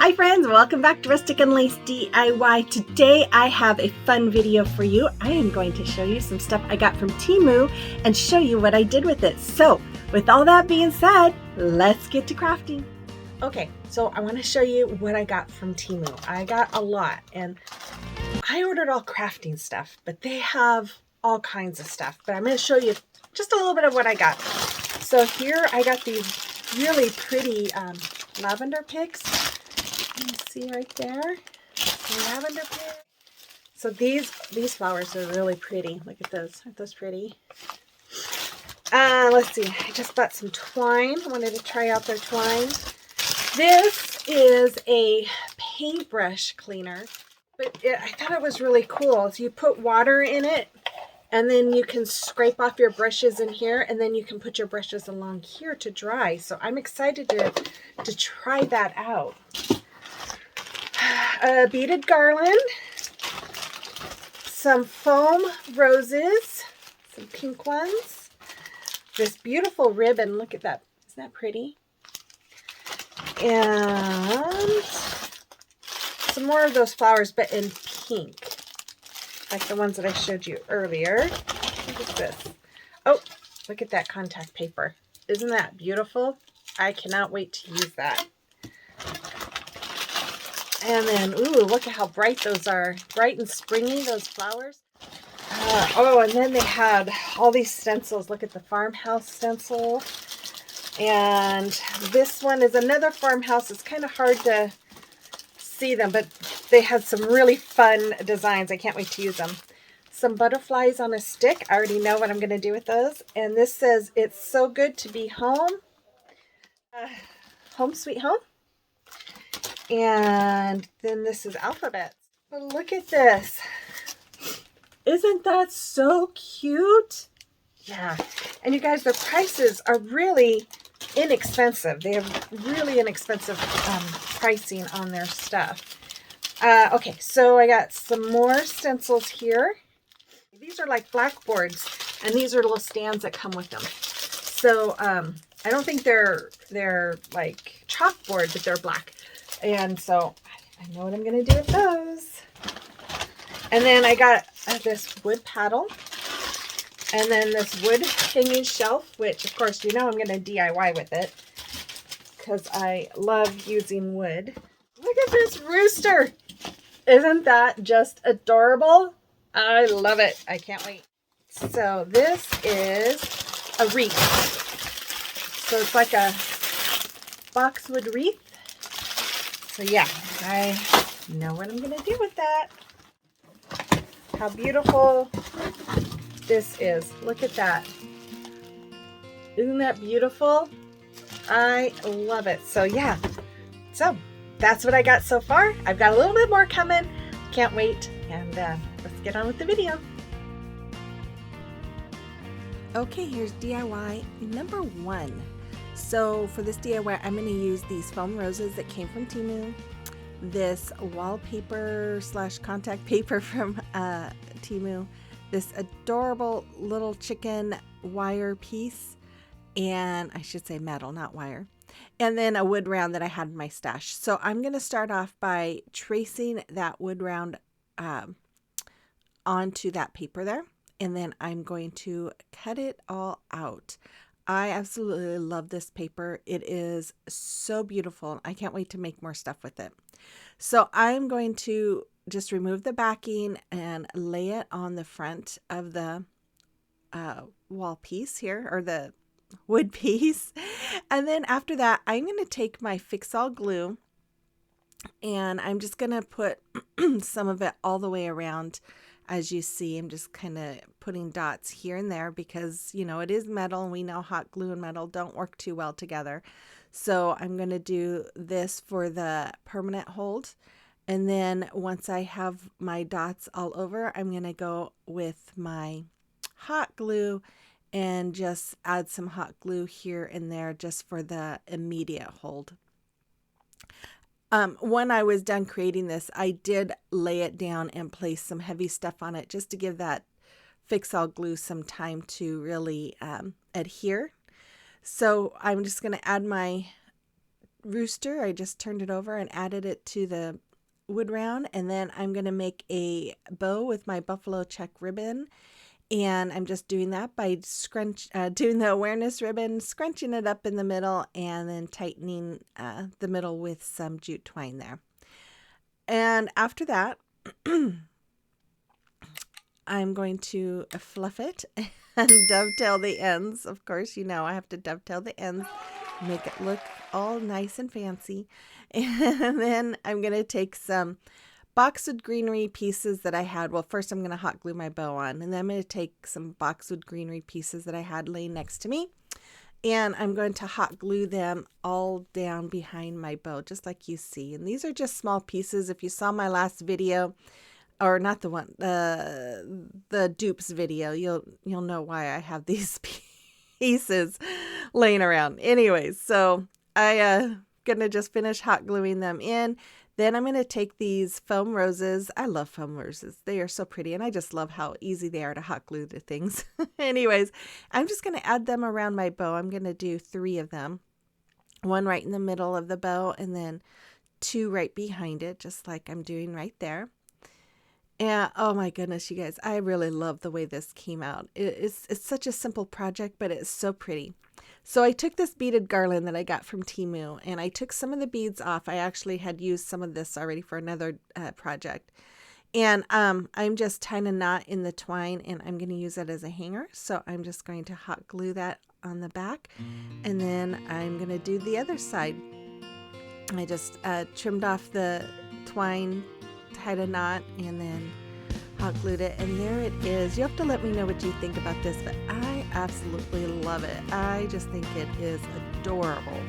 Hi friends, welcome back to Rustic and Lace DIY. Today I have a fun video for you. I am going to show you some stuff I got from Temu and show you what I did with it. So with all that being said, let's get to crafting. Okay, so I want to show you what I got from Temu. I got a lot and I ordered all crafting stuff, but they have all kinds of stuff. But I'm going to show you just a little bit of what I got. So here I got these really pretty lavender picks. You can see right there, lavender pick. So these flowers are really pretty. Look at those. Aren't those pretty? Let's see. I just bought some twine. I wanted to try out their twine. This is a paintbrush cleaner, but I thought it was really cool. So you put water in it, and then you can scrape off your brushes in here, and then you can put your brushes along here to dry. So I'm excited to try that out. A beaded garland, some foam roses, some pink ones, this beautiful ribbon. Look at that. Isn't that pretty? And some more of those flowers, but in pink, like the ones that I showed you earlier. Look at this. Oh, look at that contact paper. Isn't that beautiful? I cannot wait to use that. And then, ooh, look at how bright those are. Bright and springy, those flowers. Oh, and then they had all these stencils. Look at the Farmhouse stencil. And this one is another Farmhouse. It's kind of hard to see them, but they had some really fun designs. I can't wait to use them. Some butterflies on a stick. I already know what I'm going to do with those. And this says, "It's so good to be home." Home sweet home. And then this is alphabets. But look at this. Isn't that so cute? Yeah. And you guys, the prices are really inexpensive. They have really inexpensive pricing on their stuff. Okay, so I got some more stencils here. These are like blackboards, and these are little stands that come with them. So I don't think they're like chalkboard, but they're black. And so I know what I'm going to do with those. And then I got this wood paddle. And then this wood hanging shelf, which of course, you know, I'm going to DIY with it because I love using wood. Look at this rooster. Isn't that just adorable? I love it. I can't wait. So this is a wreath. So it's like a boxwood wreath. So yeah, I know what I'm going to do with that. How beautiful this is. Look at that. Isn't that beautiful? I love it. So yeah, so that's what I got so far. I've got a little bit more coming. Can't wait. And let's get on with the video. Okay, here's DIY number 1. So for this DIY, I'm going to use these foam roses that came from Temu, this wallpaper / contact paper from Temu, this adorable little chicken wire piece, and I should say metal, not wire, and then a wood round that I had in my stash. So I'm going to start off by tracing that wood round onto that paper there, and then I'm going to cut it all out. I absolutely love this paper. It is so beautiful. I can't wait to make more stuff with it. So I'm going to just remove the backing and lay it on the front of the wall piece here, or the wood piece. And then after that, I'm going to take my Fix-All glue and I'm just going to put some of it all the way around. As you see, I'm just kind of putting dots here and there because, you know, it is metal and we know hot glue and metal don't work too well together. So I'm going to do this for the permanent hold. And then once I have my dots all over, I'm going to go with my hot glue and just add some hot glue here and there just for the immediate hold. When I was done creating this, I did lay it down and place some heavy stuff on it just to give that Fix-All glue some time to really adhere. So I'm just going to add my Rooster. I just turned it over and added it to the wood round, and then I'm going to make a bow with my buffalo check ribbon, and I'm just doing that by doing the awareness ribbon, scrunching it up in the middle, and then tightening the middle with some jute twine there. And after that, I'm going to fluff it and dovetail the ends. Of course, you know I have to dovetail the ends, make it look all nice and fancy. And then I'm going to take some boxwood greenery pieces that I had. Well, first I'm going to hot glue my bow on, and then I'm going to take some boxwood greenery pieces that I had laying next to me, and I'm going to hot glue them all down behind my bow, just like you see. And these are just small pieces. If you saw my last video, or not the one, the dupes video, you'll know why I have these pieces laying around. Anyways, so I gonna just finish hot gluing them in. Then I'm going to take these foam roses. I love foam roses. They are so pretty, and I just love how easy they are to hot glue to things. Anyways, I'm just going to add them around my bow. I'm going to do 3 of them. 1 right in the middle of the bow, and then 2 right behind it, just like I'm doing right there. And oh my goodness, you guys, I really love the way this came out. It's such a simple project, but it's so pretty. So I took this beaded garland that I got from Temu, and I took some of the beads off. I actually had used some of this already for another project. And I'm just tying a knot in the twine, and I'm going to use it as a hanger. So I'm just going to hot glue that on the back, and then I'm going to do the other side. I just trimmed off the twine, tied a knot, and then hot glued it, and there it is. You have to let me know what you think about this, but I absolutely love it. I just think it is adorable.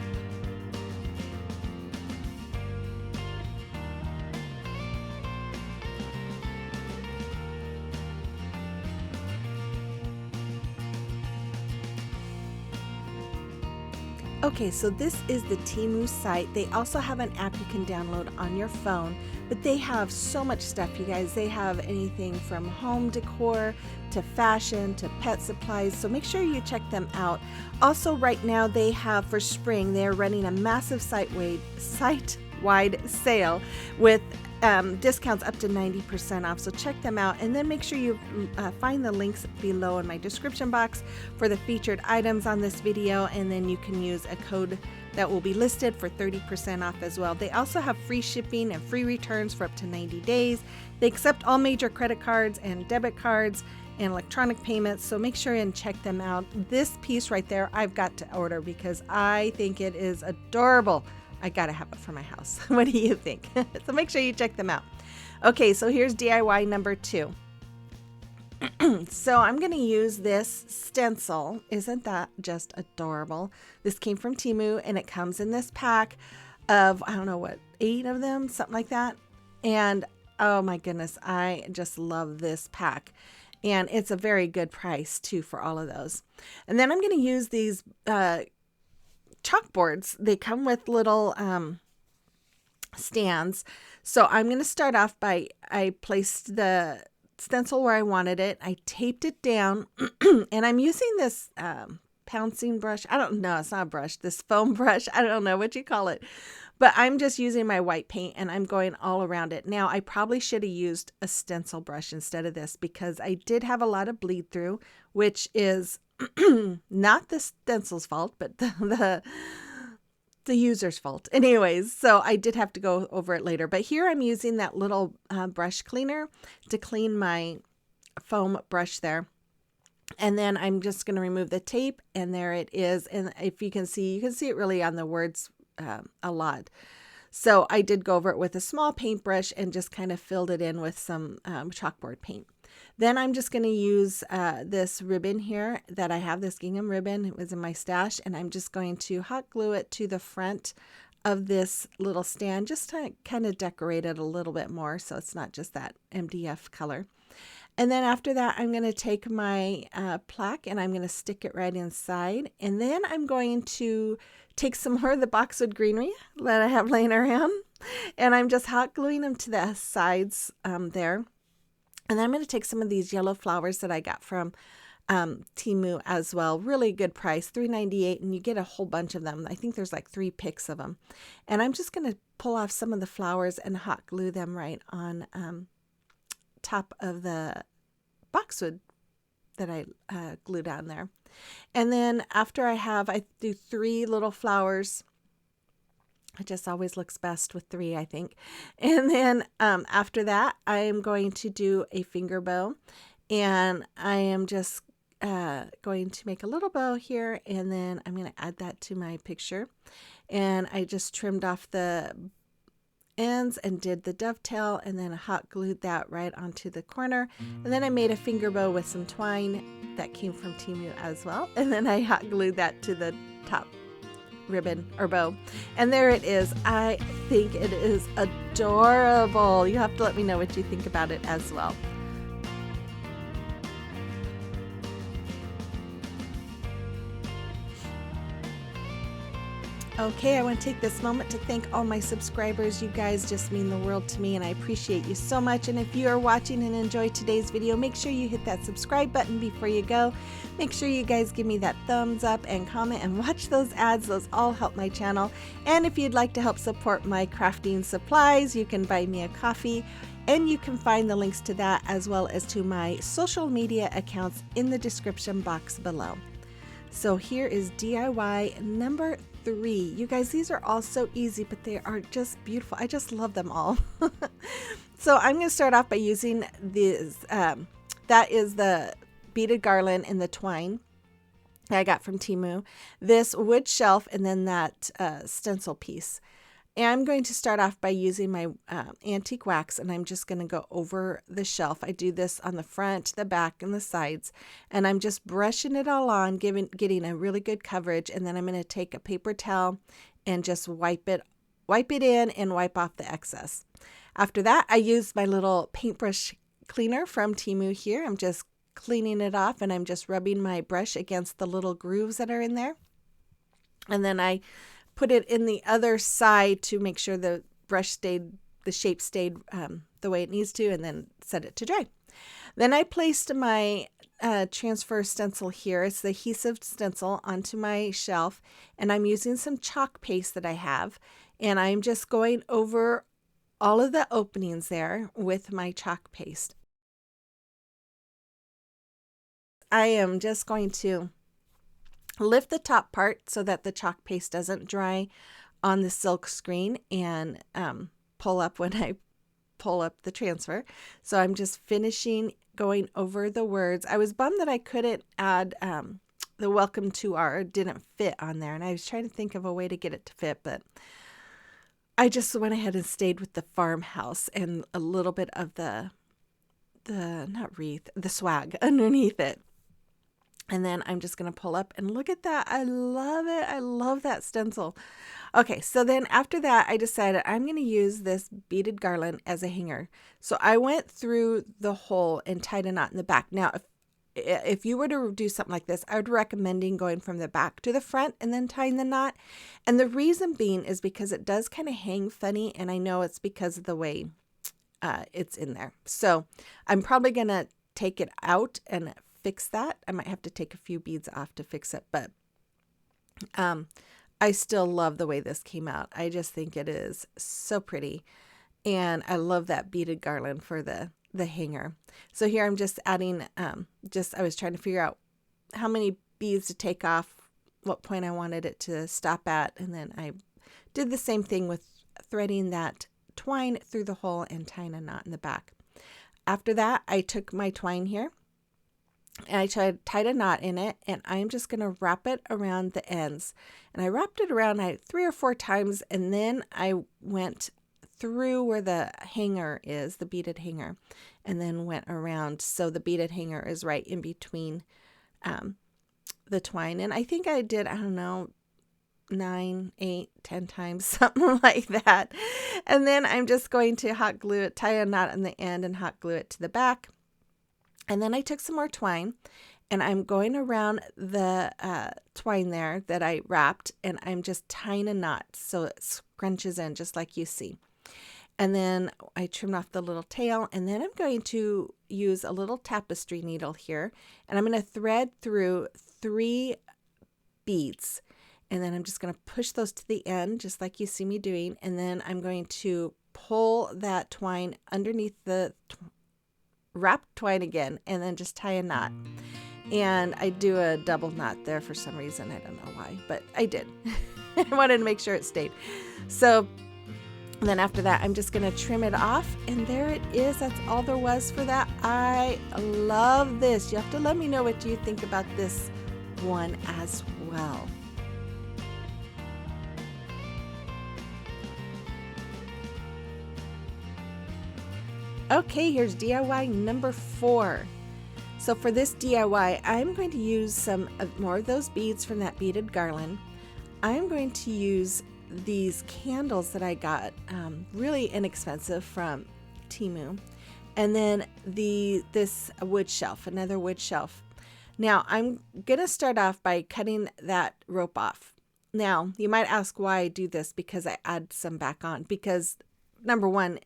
Okay, so this is the Temu site. They also have an app you can download on your phone, but they have so much stuff, you guys. They have anything from home decor to fashion to pet supplies, so make sure you check them out. Also, right now they have, for spring, they're running a massive site-wide sale with discounts up to 90% off, so check them out, and then make sure you find the links below in my description box for the featured items on this video, and then you can use a code that will be listed for 30% off as well. They also have free shipping and free returns for up to 90 days. They accept all major credit cards and debit cards and electronic payments, so make sure and check them out. This piece right there I've got to order because I think it is adorable. I gotta have it for my house. What do you think? So make sure you check them out. Okay, so here's DIY number 2. So I'm gonna use this stencil. Isn't that just adorable? This came from Temu, and it comes in this pack of, I don't know what, 8 of them, something like that. And oh my goodness, I just love this pack. And it's a very good price too for all of those. And then I'm gonna use these chalkboards. They come with little stands. So I'm going to start off by, I placed the stencil where I wanted it. I taped it down, and I'm using this pouncing brush. I don't know, it's not a brush, this foam brush. I don't know what you call it, but I'm just using my white paint, and I'm going all around it. Now, I probably should have used a stencil brush instead of this because I did have a lot of bleed through, which is not the stencil's fault, but the user's fault. Anyways, so I did have to go over it later. But here I'm using that little brush cleaner to clean my foam brush there. And then I'm just going to remove the tape, and there it is. And if you can see it really on the words a lot. So I did go over it with a small paintbrush and just kind of filled it in with some chalkboard paint. Then I'm just going to use this ribbon here that I have, this gingham ribbon. It was in my stash, and I'm just going to hot glue it to the front of this little stand, just to kind of decorate it a little bit more so it's not just that MDF color. And then after that, I'm going to take my plaque, and I'm going to stick it right inside. And then I'm going to take some more of the boxwood greenery that I have laying around, and I'm just hot gluing them to the sides there. And then I'm going to take some of these yellow flowers that I got from Temu as well. Really good price, $3.98, and you get a whole bunch of them. I think there's like 3 picks of them. And I'm just going to pull off some of the flowers and hot glue them right on top of the boxwood that I glued down there. And then after I do 3 little flowers. It just always looks best with 3, I think. And then after that, I am going to do a finger bow. And I am just going to make a little bow here. And then I'm going to add that to my picture. And I just trimmed off the ends and did the dovetail. And then hot glued that right onto the corner. And then I made a finger bow with some twine that came from Temu as well. And then I hot glued that to the top ribbon or bow, and there it is. I think it is adorable. You have to let me know what you think about it as well. Okay, I want to take this moment to thank all my subscribers. You guys just mean the world to me, and I appreciate you so much. And if you are watching and enjoyed today's video, make sure you hit that subscribe button before you go. Make sure you guys give me that thumbs up and comment and watch those ads. Those all help my channel. And if you'd like to help support my crafting supplies, you can buy me a coffee. And you can find the links to that as well as to my social media accounts in the description box below. So here is DIY number 3. You guys, these are all so easy, but they are just beautiful. I just love them all. So I'm going to start off by using this. That is the beaded garland and the twine I got from Temu. This wood shelf and then that stencil piece. And I'm going to start off by using my antique wax, and I'm just going to go over the shelf. I do this on the front, the back, and the sides, and I'm just brushing it all on, getting a really good coverage, and then I'm going to take a paper towel and just wipe it in and wipe off the excess. After that, I use my little paintbrush cleaner from Temu here. I'm just cleaning it off, and I'm just rubbing my brush against the little grooves that are in there. And then I put it in the other side to make sure the shape stayed the way it needs to, and then set it to dry. Then I placed my transfer stencil here. It's the adhesive stencil onto my shelf, and I'm using some chalk paste that I have, and I'm just going over all of the openings there with my chalk paste. I am just going to lift the top part so that the chalk paste doesn't dry on the silk screen and pull up when I pull up the transfer. So I'm just finishing going over the words. I was bummed that I couldn't add the welcome to our didn't fit on there, and I was trying to think of a way to get it to fit, but I just went ahead and stayed with the farmhouse and a little bit of the not wreath, the swag underneath it. And then I'm just going to pull up and look at that. I love it. I love that stencil. Okay, so then after that, I decided I'm going to use this beaded garland as a hanger. So I went through the hole and tied a knot in the back. Now, if you were to do something like this, I would recommend going from the back to the front and then tying the knot. And the reason being is because it does kind of hang funny, and I know it's because of the way it's in there. So I'm probably going to take it out and fix that. I might have to take a few beads off to fix it, but I still love the way this came out. I just think it is so pretty, and I love that beaded garland for the hanger. So here I'm just adding, I was trying to figure out how many beads to take off, what point I wanted it to stop at, and then I did the same thing with threading that twine through the hole and tying a knot in the back. After that, I took my twine here, and I tied a knot in it, and I'm just going to wrap it around the ends. And I wrapped it around 3 or 4 times, and then I went through where the hanger is, the beaded hanger, and then went around. So the beaded hanger is right in between the twine. And I think I did, 9, 8, 10 times, something like that. And then I'm just going to hot glue it, tie a knot on the end and hot glue it to the back. And then I took some more twine, and I'm going around the twine there that I wrapped, and I'm just tying a knot so it scrunches in just like you see. And then I trimmed off the little tail, and then I'm going to use a little tapestry needle here, and I'm going to thread through 3 beads, and then I'm just going to push those to the end, just like you see me doing, and then I'm going to pull that twine underneath the wrapped twine again, and then just tie a knot. And I do a double knot there for some reason. I don't know why, but I did. I wanted to make sure it stayed. So then after that, I'm just going to trim it off, and there it is. That's all there was for that. I love this. You have to let me know what you think about this one as well. Okay, here's DIY number 4. So for this DIY, I'm going to use some more of those beads from that beaded garland. I'm going to use these candles that I got really inexpensive from Temu, and then this wood shelf, another wood shelf. Now I'm gonna start off by cutting that rope off. Now you might ask why I do this, because I add some back on, because number one,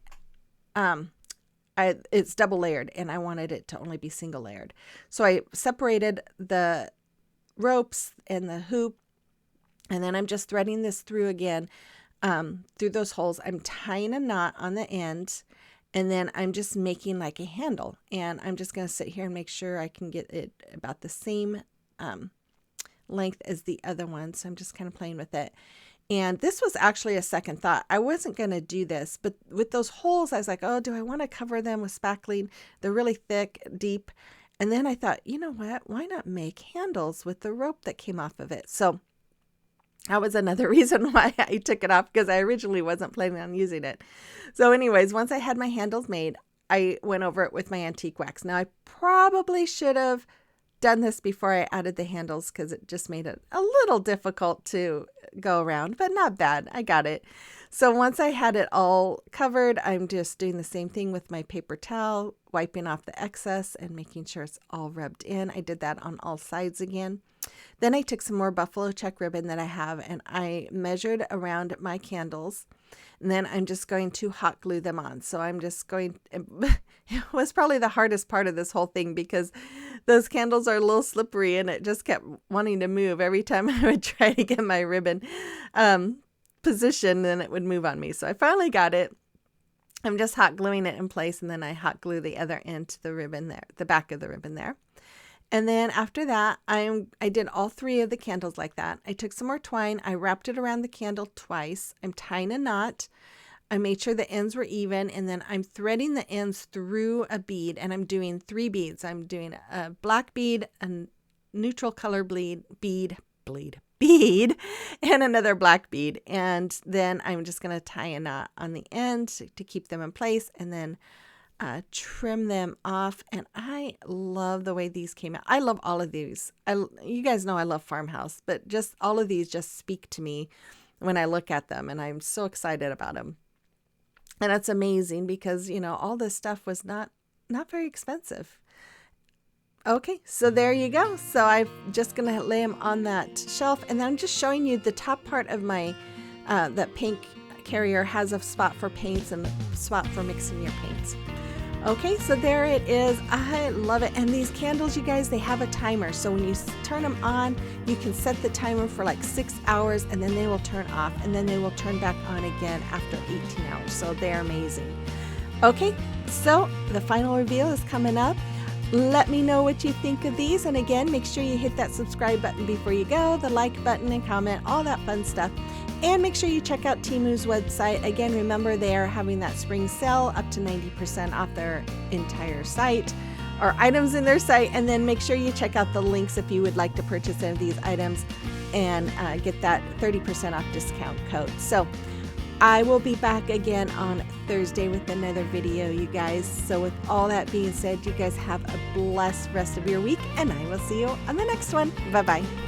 it's double layered and I wanted it to only be single layered. So I separated the ropes and the hoop, and then I'm just threading this through again, through those holes. I'm tying a knot on the end, and then I'm just making like a handle, and I'm just going to sit here and make sure I can get it about the same length as the other one. So I'm just kind of playing with it. And this was actually a second thought. I wasn't going to do this, but with those holes, I was like, oh, do I want to cover them with spackling? They're really thick, deep. And then I thought, you know what? Why not make handles with the rope that came off of it? So that was another reason why I took it off, because I originally wasn't planning on using it. So anyways, once I had my handles made, I went over it with my antique wax. Now I probably should have done this before I added the handles, because it just made it a little difficult to go around, but not bad. I got it. So once I had it all covered, I'm just doing the same thing with my paper towel, wiping off the excess and making sure it's all rubbed in. I did that on all sides again. Then I took some more buffalo check ribbon that I have, and I measured around my candles, and then I'm just going to hot glue them on. So I'm just going, it was probably the hardest part of this whole thing, because those candles are a little slippery, and it just kept wanting to move every time I would try to get my ribbon positioned, then it would move on me. So I finally got it. I'm just hot gluing it in place, and then I hot glue the other end to the ribbon there, the back of the ribbon there. And then after that, I did all 3 of the candles like that. I took some more twine. I wrapped it around the candle twice. I'm tying a knot. I made sure the ends were even, and then I'm threading the ends through a bead, and I'm doing 3 beads. I'm doing a black bead, a neutral color bead, and another black bead. And then I'm just going to tie a knot on the end to keep them in place, and then trim them off. And I love the way these came out. I love all of these. You guys know I love Farmhouse, but just all of these just speak to me when I look at them, and I'm so excited about them. And it's amazing because, you know, all this stuff was not very expensive. Okay, so there you go. So I'm just going to lay them on that shelf, and then I'm just showing you the top part of my, that pink carrier has a spot for paints and a spot for mixing your paints. Okay, so there it is. I love it. And these candles, you guys, they have a timer. So when you turn them on, you can set the timer for like 6 hours, and then they will turn off, and then they will turn back on again after 18 hours. So they're amazing. Okay, so the final reveal is coming up. Let me know what you think of these. And again, make sure you hit that subscribe button before you go, the like button and comment, all that fun stuff. And make sure you check out Temu's website. Again, remember they are having that spring sale up to 90% off their entire site or items in their site. And then make sure you check out the links if you would like to purchase any of these items and get that 30% off discount code. So I will be back again on Thursday with another video, you guys. So with all that being said, you guys have a blessed rest of your week, and I will see you on the next one. Bye-bye.